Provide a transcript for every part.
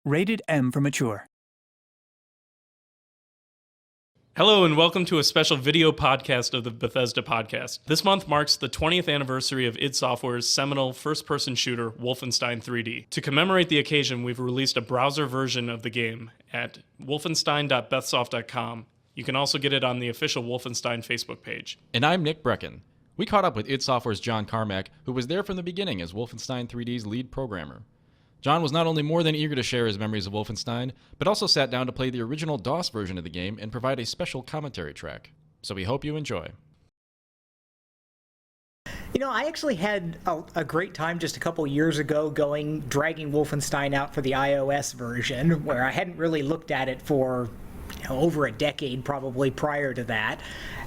Rated M for mature. Hello and welcome to a special video podcast of the Bethesda podcast. This month marks the 20th anniversary of id Software's seminal first-person shooter, Wolfenstein 3D. To commemorate the occasion, we've released a browser version of the game at wolfenstein.bethsoft.com. You can also get it on the official Wolfenstein Facebook page. And I'm Nick Brecken. We caught up with id Software's John Carmack, who was there from the beginning as Wolfenstein 3D's lead programmer. John was not only more than eager to share his memories of Wolfenstein, but also sat down to play the original DOS version of the game and provide a special commentary track. So we hope you enjoy. You know, I actually had a great time just a couple years ago dragging Wolfenstein out for the iOS version, where I hadn't really looked at it for over a decade probably prior to that.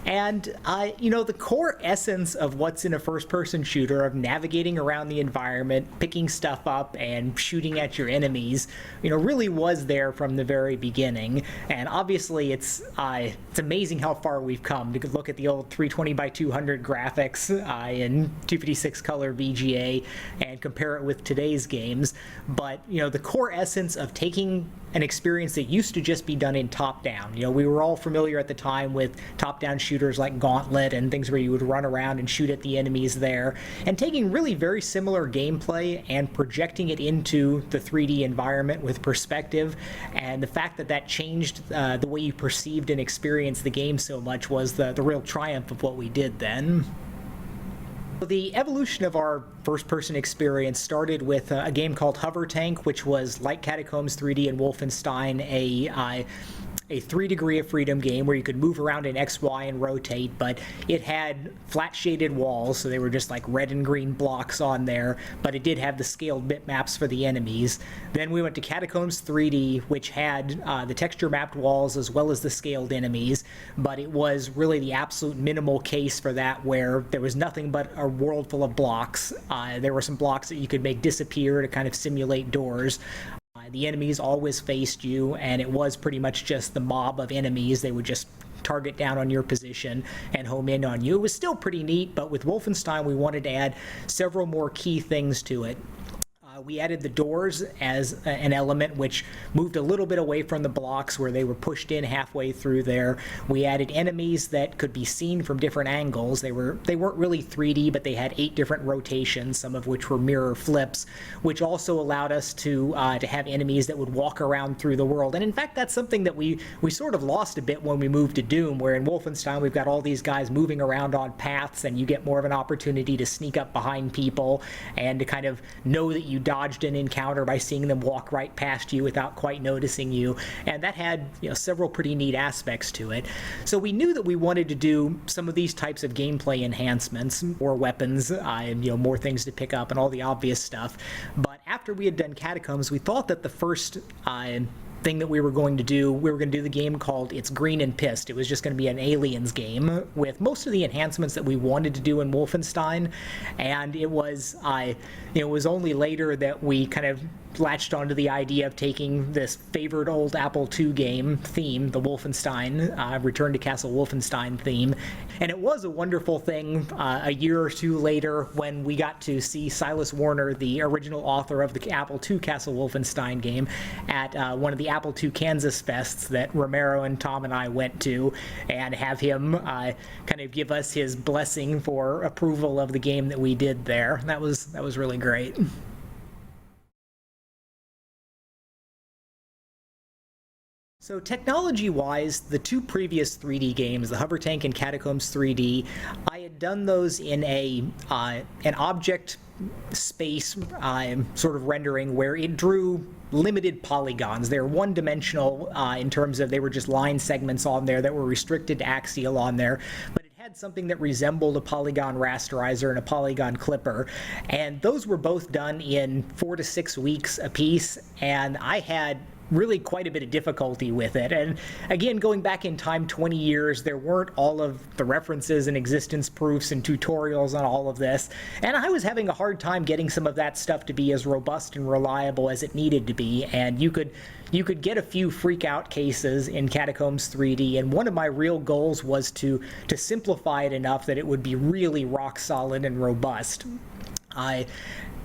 And, the core essence of what's in a first-person shooter, of navigating around the environment, picking stuff up, and shooting at your enemies, really was there from the very beginning. And obviously, it's amazing how far we've come. You could look at the old 320 by 200 graphics in 256 color VGA and compare it with today's games. But, the core essence of taking an experience that used to just be done in top-down. We were all familiar at the time with top-down shooters like Gauntlet and things where you would run around and shoot at the enemies there, and taking really very similar gameplay and projecting it into the 3D environment with perspective. And the fact that changed the way you perceived and experienced the game so much was the real triumph of what we did then. The evolution of our first-person experience started with a game called Hover Tank, which was like Catacombs 3D and Wolfenstein, a 3-degree of freedom game where you could move around in X, Y, and rotate, but it had flat shaded walls, so they were just like red and green blocks on there, but it did have the scaled bitmaps for the enemies. Then we went to Catacombs 3D, which had the texture mapped walls as well as the scaled enemies, but it was really the absolute minimal case for that, where there was nothing but a world full of blocks. There were some blocks that you could make disappear to kind of simulate doors. The enemies always faced you, and it was pretty much just the mob of enemies. They would just target down on your position and home in on you. It was still pretty neat, but with Wolfenstein, we wanted to add several more key things to it. We added the doors as an element which moved a little bit away from the blocks where they were pushed in halfway through there. We added enemies that could be seen from different angles. They weren't really 3D, but they had 8 different rotations, some of which were mirror flips, which also allowed us to have enemies that would walk around through the world. And in fact, that's something that we sort of lost a bit when we moved to Doom, where in Wolfenstein we've got all these guys moving around on paths, and you get more of an opportunity to sneak up behind people and to kind of know that you dodged an encounter by seeing them walk right past you without quite noticing you. And that had several pretty neat aspects to it. So we knew that we wanted to do some of these types of gameplay enhancements, more weapons, more things to pick up and all the obvious stuff. But after we had done Catacombs, we thought that the first thing that we were going to do the game called It's Green and Pissed. It was just going to be an aliens game with most of the enhancements that we wanted to do in Wolfenstein, and it was only later that we kind of latched onto the idea of taking this favored old Apple II game theme, the Wolfenstein, Return to Castle Wolfenstein theme. And it was a wonderful thing a year or two later when we got to see Silas Warner, the original author of the Apple II Castle Wolfenstein game, at one of the Apple II Kansas Fests that Romero and Tom and I went to, and have him kind of give us his blessing for approval of the game that we did there. That was really great. So technology-wise, the 2 previous 3D games, the Hover Tank and Catacombs 3D, I had done those in an object space sort of rendering where it drew limited polygons. They're one-dimensional in terms of they were just line segments on there that were restricted to axial on there, but it had something that resembled a polygon rasterizer and a polygon clipper, and those were both done in 4 to 6 weeks apiece, and I had really quite a bit of difficulty with it. And again, going back in time 20 years, there weren't all of the references and existence proofs and tutorials on all of this, and I was having a hard time getting some of that stuff to be as robust and reliable as it needed to be. And you could get a few freak out cases in Catacombs 3D, and one of my real goals was to simplify it enough that it would be really rock solid and robust.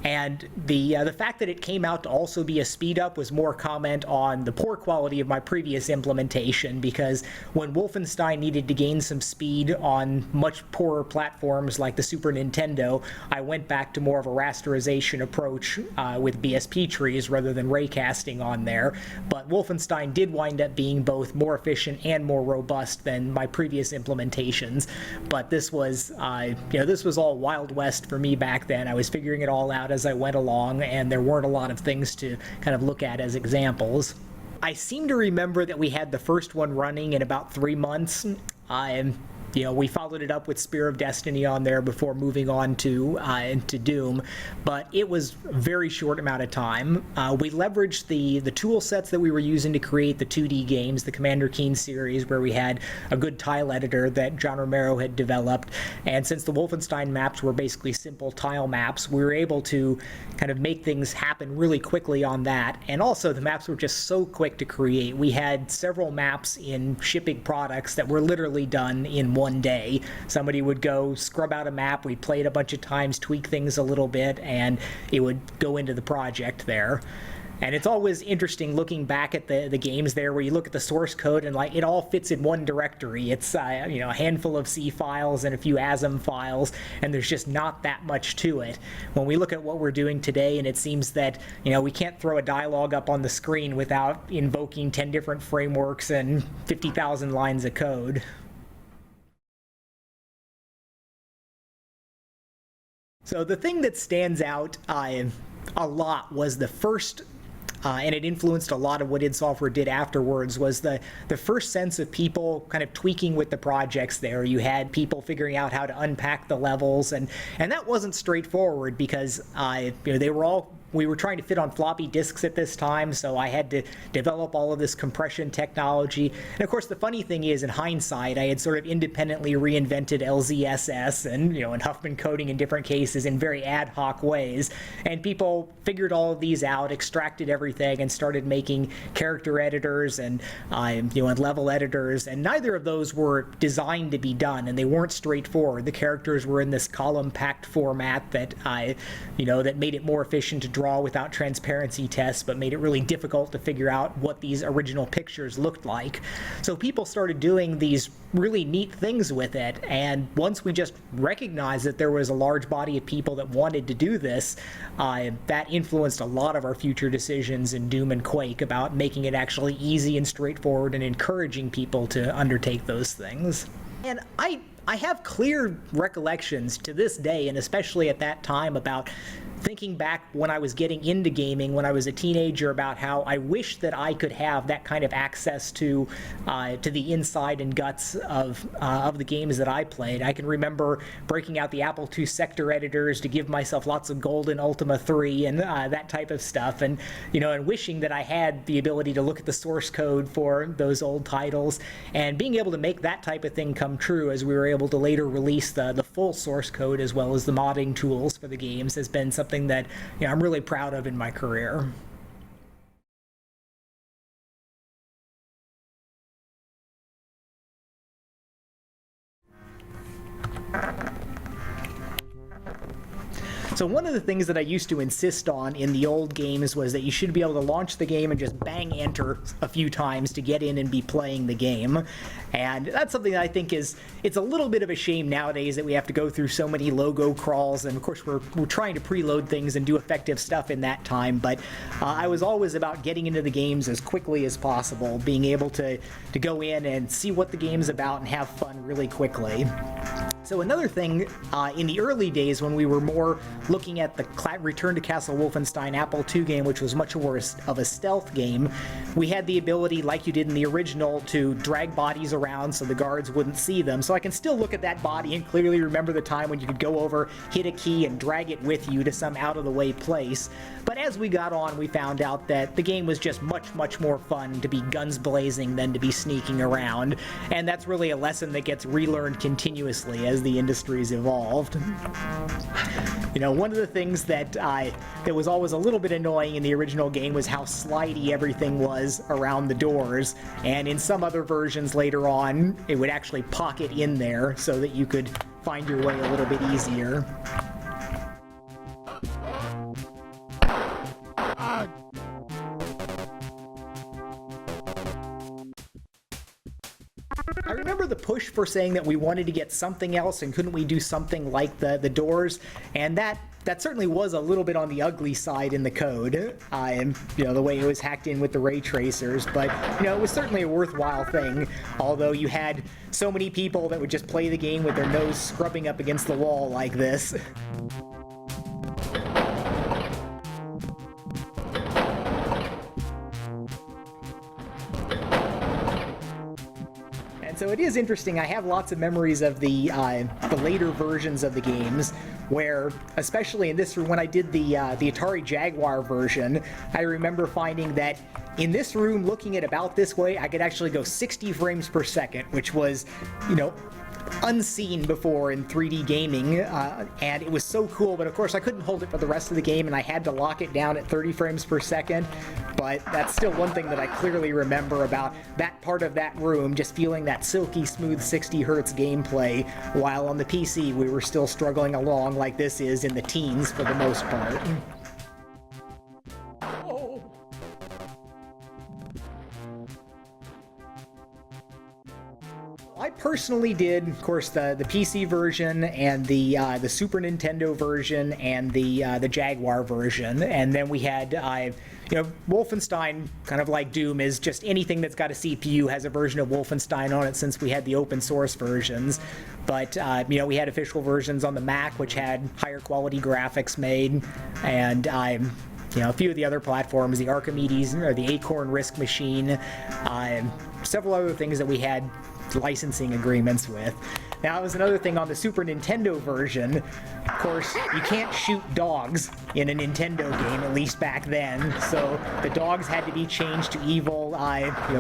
And the fact that it came out to also be a speed up was more comment on the poor quality of my previous implementation, because when Wolfenstein needed to gain some speed on much poorer platforms like the Super Nintendo, I went back to more of a rasterization approach with BSP trees rather than raycasting on there. But Wolfenstein did wind up being both more efficient and more robust than my previous implementations. But this was, this was all Wild West for me back then. I was figuring it all out as I went along, and there weren't a lot of things to kind of look at as examples. I seem to remember that we had the first one running in about 3 months. We followed it up with Spear of Destiny on there before moving on to Doom, but it was a very short amount of time. We leveraged the tool sets that we were using to create the 2D games, the Commander Keen series, where we had a good tile editor that John Romero had developed, and since the Wolfenstein maps were basically simple tile maps, we were able to kind of make things happen really quickly on that. And also the maps were just so quick to create. We had several maps in shipping products that were literally done in one day. Somebody would go scrub out a map, we'd play it a bunch of times, tweak things a little bit, and it would go into the project there. And it's always interesting looking back at the games there, where you look at the source code and like it all fits in one directory. It's a handful of C files and a few ASM files, and there's just not that much to it. When we look at what we're doing today, and it seems that we can't throw a dialogue up on the screen without invoking 10 different frameworks and 50,000 lines of code. So the thing that stands out a lot was the first, and it influenced a lot of what id Software did afterwards, was the first sense of people kind of tweaking with the projects there. You had people figuring out how to unpack the levels, and that wasn't straightforward because we were trying to fit on floppy disks at this time, so I had to develop all of this compression technology. And of course, the funny thing is, in hindsight, I had sort of independently reinvented LZSS and Huffman coding in different cases in very ad hoc ways. And people figured all of these out, extracted everything, and started making character editors and and level editors. And neither of those were designed to be done, and they weren't straightforward. The characters were in this column-packed format that that made it more efficient to draw without transparency tests, but made it really difficult to figure out what these original pictures looked like. So people started doing these really neat things with it, and once we just recognized that there was a large body of people that wanted to do this, that influenced a lot of our future decisions in Doom and Quake about making it actually easy and straightforward and encouraging people to undertake those things. And I have clear recollections to this day, and especially at that time, about thinking back when I was getting into gaming when I was a teenager, about how I wish that I could have that kind of access to the inside and guts of the games that I played. I can remember breaking out the Apple II sector editors to give myself lots of gold in Ultima 3 and that type of stuff, and and wishing that I had the ability to look at the source code for those old titles, and being able to make that type of thing come true as we were able to later release the full source code as well as the modding tools for the games has been something that I'm really proud of in my career. So one of the things that I used to insist on in the old games was that you should be able to launch the game and just bang enter a few times to get in and be playing the game. And that's something that I think it's a little bit of a shame nowadays that we have to go through so many logo crawls, and of course we're trying to preload things and do effective stuff in that time, but I was always about getting into the games as quickly as possible, being able to go in and see what the game's about and have fun really quickly. So another thing, in the early days when we were more looking at the Return to Castle Wolfenstein Apple II game, which was much more of a stealth game, we had the ability, like you did in the original, to drag bodies around so the guards wouldn't see them. So I can still look at that body and clearly remember the time when you could go over, hit a key, and drag it with you to some out-of-the-way place. But as we got on, we found out that the game was just much, much more fun to be guns blazing than to be sneaking around. And that's really a lesson that gets relearned continuously as the industry's evolved. One of the things that was always a little bit annoying in the original game was how slidey everything was around the doors, and in some other versions later on, it would actually pocket in there so that you could find your way a little bit easier. remember the push for saying that we wanted to get something else and couldn't we do something like the doors, and that certainly was a little bit on the ugly side in the code, and the way it was hacked in with the ray tracers, but it was certainly a worthwhile thing, although you had so many people that would just play the game with their nose scrubbing up against the wall like this. So it is interesting. I have lots of memories of the later versions of the games, where, especially in this room, when I did the Atari Jaguar version, I remember finding that in this room, looking at about this way, I could actually go 60 frames per second, which was, unseen before in 3D gaming, and it was so cool, but of course I couldn't hold it for the rest of the game, and I had to lock it down at 30 frames per second, but that's still one thing that I clearly remember about that part of that room, just feeling that silky smooth 60 hertz gameplay, while on the PC we were still struggling along like this is in the teens for the most part. I personally did, of course, the PC version and the Super Nintendo version and the Jaguar version, and then we had Wolfenstein, kind of like Doom, is just anything that's got a CPU has a version of Wolfenstein on it since we had the open source versions. But we had official versions on the Mac which had higher quality graphics made, and a few of the other platforms, the Archimedes or the Acorn Risk Machine, several other things that we had licensing agreements with. Now, that was another thing on the Super Nintendo version. Of course, you can't shoot dogs in a Nintendo game, at least back then, so the dogs had to be changed to evil,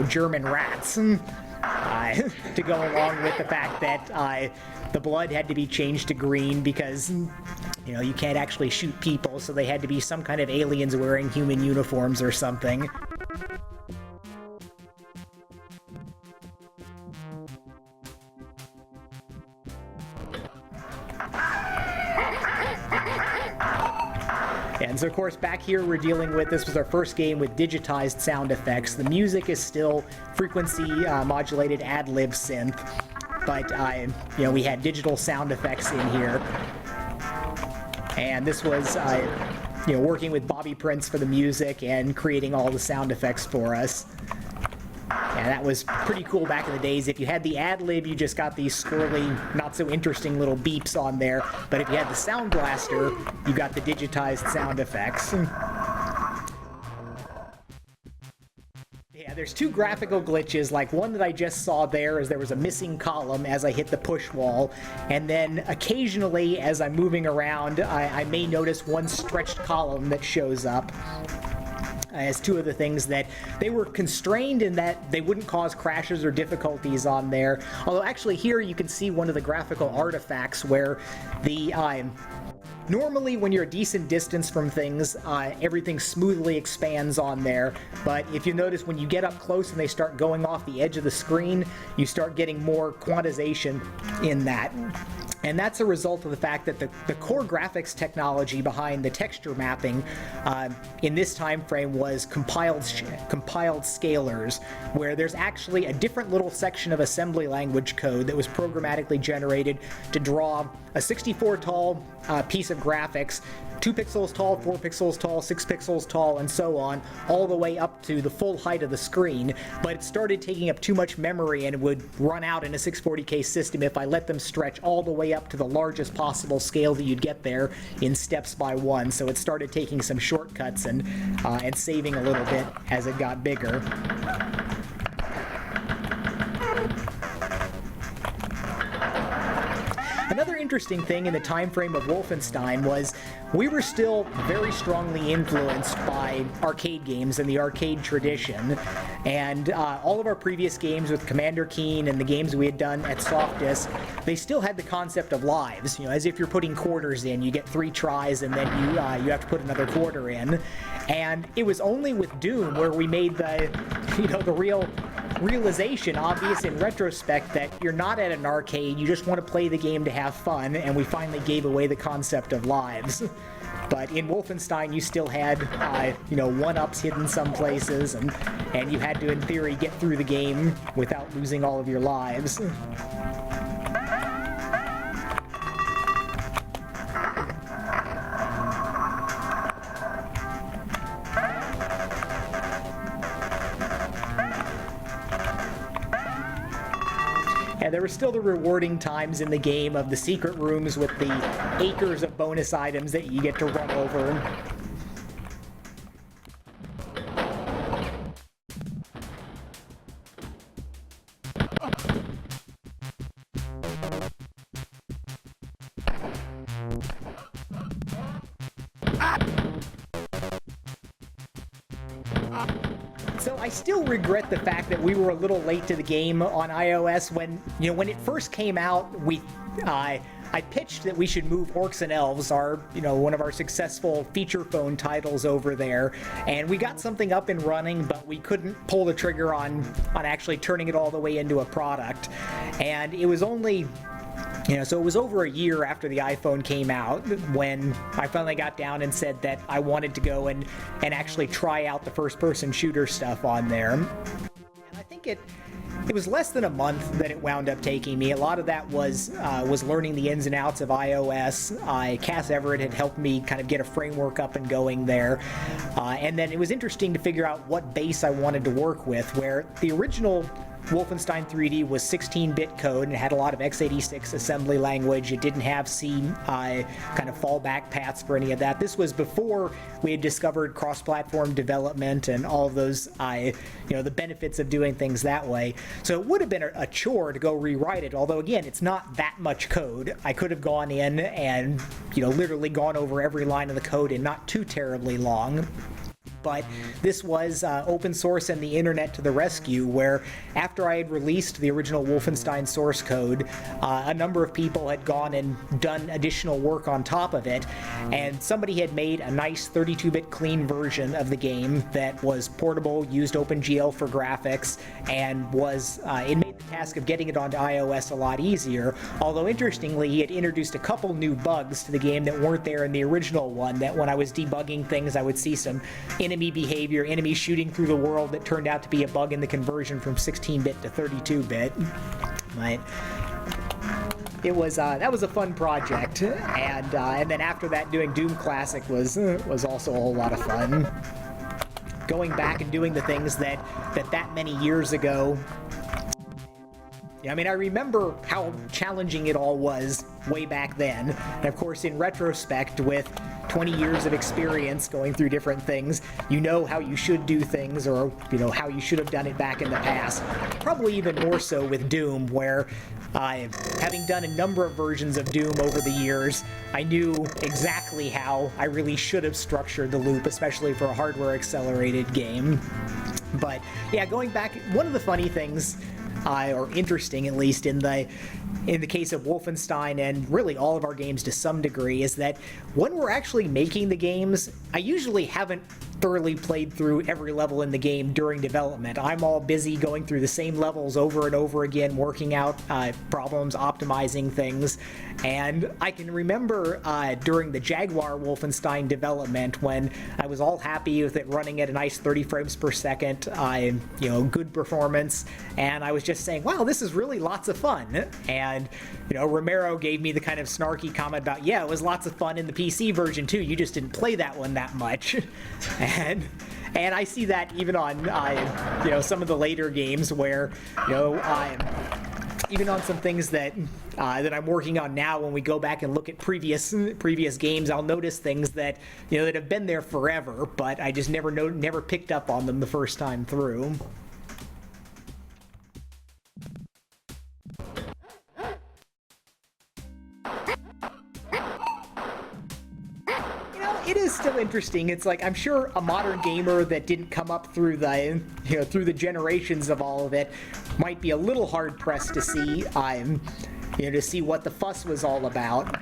German rats to go along with the fact that the blood had to be changed to green because you can't actually shoot people, so they had to be some kind of aliens wearing human uniforms or something. And so, of course, back here we're dealing with, this was our first game with digitized sound effects. The music is still frequency modulated ad-lib synth, but we had digital sound effects in here. And this was working with Bobby Prince for the music and creating all the sound effects for us. And that was pretty cool back in the days. If you had the ad-lib, you just got these squirrely, not so interesting little beeps on there. But if you had the Sound Blaster, you got the digitized sound effects. Yeah, there's two graphical glitches. Like one that I just saw there is there was a missing column as I hit the push wall. And then occasionally, as I'm moving around, I may notice one stretched column that shows up. As two of the things that they were constrained in that they wouldn't cause crashes or difficulties on there. Although actually here you can see one of the graphical artifacts where the normally when you're a decent distance from things, everything smoothly expands on there, but if you notice when you get up close and they start going off the edge of the screen, you start getting more quantization in that. And that's a result of the fact that the core graphics technology behind the texture mapping in this time frame was compiled scalars, where there's actually a different little section of assembly language code that was programmatically generated to draw a 64 tall piece of graphics, 2 pixels tall, 4 pixels tall, 6 pixels tall, and so on, all the way up to the full height of the screen, but it started taking up too much memory and it would run out in a 640K system if I let them stretch all the way up to the largest possible scale that you'd get there in steps by one, so it started taking some shortcuts and saving a little bit as it got bigger. Another interesting thing in the time frame of Wolfenstein was we were still very strongly influenced by arcade games and the arcade tradition, and all of our previous games with Commander Keen and the games we had done at Softdisk, they still had the concept of lives, as if you're putting quarters in. You get 3 tries and then you have to put another quarter in, and it was only with Doom where we made the real realization, obvious in retrospect, that you're not at an arcade, you just want to play the game to have fun, and we finally gave away the concept of lives. But in Wolfenstein, you still had, one-ups hidden some places, and you had to, in theory, get through the game without losing all of your lives. And there were still the rewarding times in the game of the secret rooms with the acres of bonus items that you get to run over. So I still regret the fact that we were a little late to the game on iOS. When it first came out, I pitched that we should move Orcs and Elves, one of our successful feature phone titles, over there, and we got something up and running, but we couldn't pull the trigger on actually turning it all the way into a product. And it was only so it was over a year after the iPhone came out when I finally got down and said that I wanted to go and actually try out the first-person shooter stuff on there. And I think it was less than a month that it wound up taking me. A lot of that was learning the ins and outs of iOS. Cass Everett had helped me kind of get a framework up and going there. And then it was interesting to figure out what base I wanted to work with, where the original Wolfenstein 3D was 16-bit code and it had a lot of x86 assembly language. It didn't have C kind of fallback paths for any of that. This was before we had discovered cross-platform development and all of those, the benefits of doing things that way. So it would have been a chore to go rewrite it, although again, it's not that much code. I could have gone in and, literally gone over every line of the code in not too terribly long. But this was open source and the internet to the rescue, where after I had released the original Wolfenstein source code, a number of people had gone and done additional work on top of it, and somebody had made a nice 32-bit clean version of the game that was portable, used OpenGL for graphics, and it made the task of getting it onto iOS a lot easier, although interestingly he had introduced a couple new bugs to the game that weren't there in the original one, that when I was debugging things I would see some enemy behavior, enemies shooting through the world that turned out to be a bug in the conversion from 16-bit to 32-bit. Right. It was that was a fun project, and then after that, doing Doom Classic was also a whole lot of fun. Going back and doing the things that many years ago. I mean, I remember how challenging it all was way back then. And of course, in retrospect, with 20 years of experience going through different things, you know how you should do things, or how you should have done it back in the past. Probably even more so with Doom, where having done a number of versions of Doom over the years, I knew exactly how I really should have structured the loop, especially for a hardware-accelerated game. But yeah, going back, one of the funny things, or interesting at least, in the case of Wolfenstein and really all of our games to some degree, is that when we're actually making the games, I usually haven't thoroughly played through every level in the game during development. I'm all busy going through the same levels over and over again, working out problems, optimizing things. And I can remember during the Jaguar Wolfenstein development, when I was all happy with it running at a nice 30 frames per second, good performance, and I was just saying, wow, this is really lots of fun. And Romero gave me the kind of snarky comment about, yeah, it was lots of fun in the PC version too, you just didn't play that one that much. And I see that even on some of the later games where even on some things that I'm working on now, when we go back and look at previous games, I'll notice things that that have been there forever, but I just never picked up on them the first time through. It is still interesting. It's like, I'm sure a modern gamer that didn't come up through the generations of all of it might be a little hard pressed to see what the fuss was all about.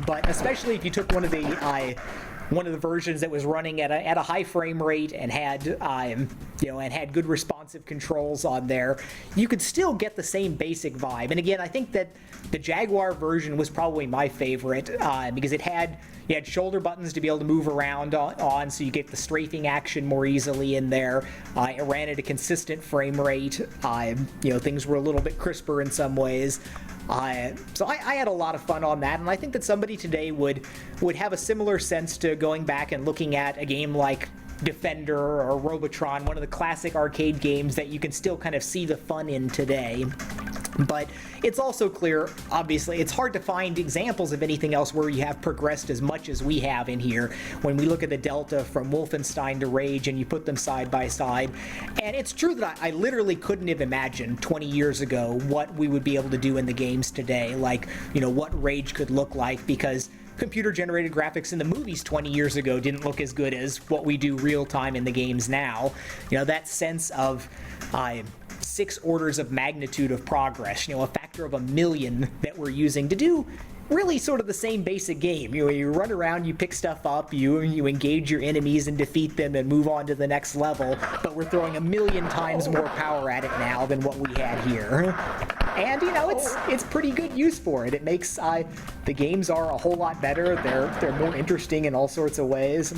But especially if you took one of the versions that was running at a high frame rate and had and had good responsive controls on there, you could still get the same basic vibe. And again, I think that the Jaguar version was probably my favorite because you had shoulder buttons to be able to move around on, so you get the strafing action more easily in there. It ran at a consistent frame rate. Things were a little bit crisper in some ways. So I had a lot of fun on that, and I think that somebody today would have a similar sense to going back and looking at a game like Defender or Robotron, one of the classic arcade games that you can still kind of see the fun in today. But it's also clear, obviously, it's hard to find examples of anything else where you have progressed as much as we have in here when we look at the delta from Wolfenstein to Rage and you put them side by side. And it's true that I literally couldn't have imagined 20 years ago what we would be able to do in the games today, like, what Rage could look like, because computer-generated graphics in the movies 20 years ago didn't look as good as what we do real-time in the games now. That sense of 6 orders of magnitude of progress, a factor of 1,000,000 that we're using to do really sort of the same basic game. You run around, you pick stuff up, you engage your enemies and defeat them and move on to the next level, but we're throwing 1,000,000 times more power at it now than what we had here. And, it's pretty good use for it. It makes the games are a whole lot better. They're more interesting in all sorts of ways.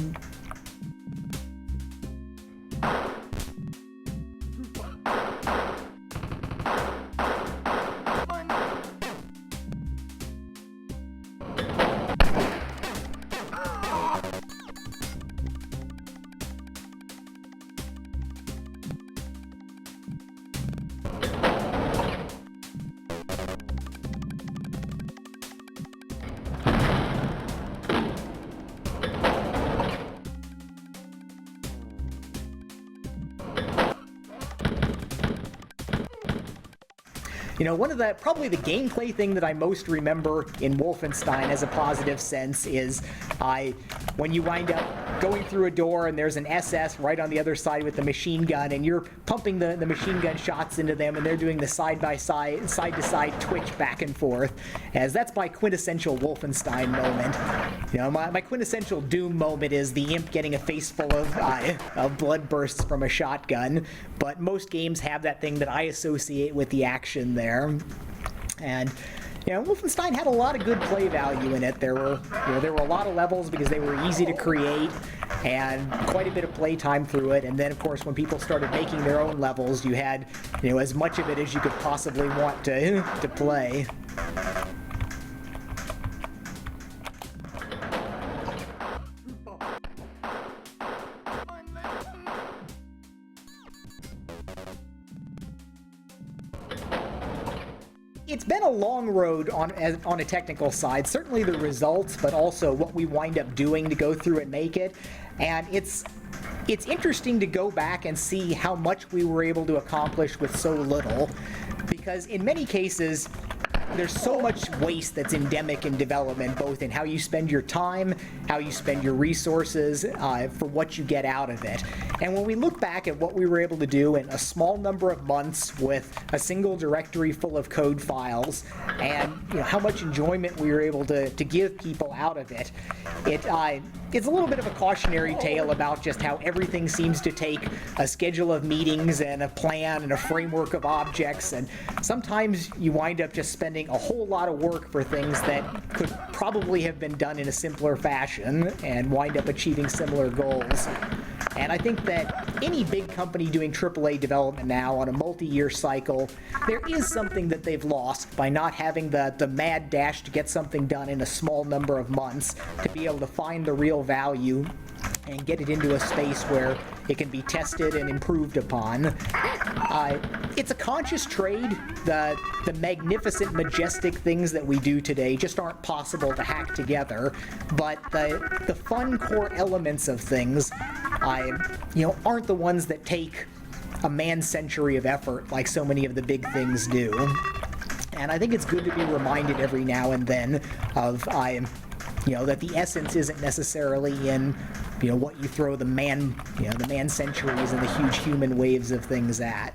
One of probably the gameplay thing that I most remember in Wolfenstein as a positive sense is when you wind up going through a door and there's an SS right on the other side with the machine gun, and you're pumping the machine gun shots into them, and they're doing the side-to-side twitch back and forth, as that's my quintessential Wolfenstein moment. My quintessential Doom moment is the imp getting a face full of blood bursts from a shotgun, but most games have that thing that I associate with the action there. And Wolfenstein had a lot of good play value in it. There were a lot of levels because they were easy to create, and quite a bit of play time through it. And then, of course, when people started making their own levels, you had as much of it as you could possibly want to play. It's been a long road on a technical side, certainly the results, but also what we wind up doing to go through and make it. And it's interesting to go back and see how much we were able to accomplish with so little, because in many cases there's so much waste that's endemic in development, both in how you spend your time, how you spend your resources, for what you get out of it. And when we look back at what we were able to do in a small number of months with a single directory full of code files, and how much enjoyment we were able to give people out of it, it's a little bit of a cautionary tale about just how everything seems to take a schedule of meetings and a plan and a framework of objects, and sometimes you wind up just spending a whole lot of work for things that could probably have been done in a simpler fashion and wind up achieving similar goals. And I think that any big company doing AAA development now on a multi-year cycle, there is something that they've lost by not having the mad dash to get something done in a small number of months, to be able to find the real value and get it into a space where it can be tested and improved upon. It's a conscious trade. The magnificent, majestic things that we do today just aren't possible to hack together, but the fun core elements of things aren't the ones that take a man-century of effort like so many of the big things do. And I think it's good to be reminded every now and then of that the essence isn't necessarily in what you throw the man centuries and the huge human waves of things at.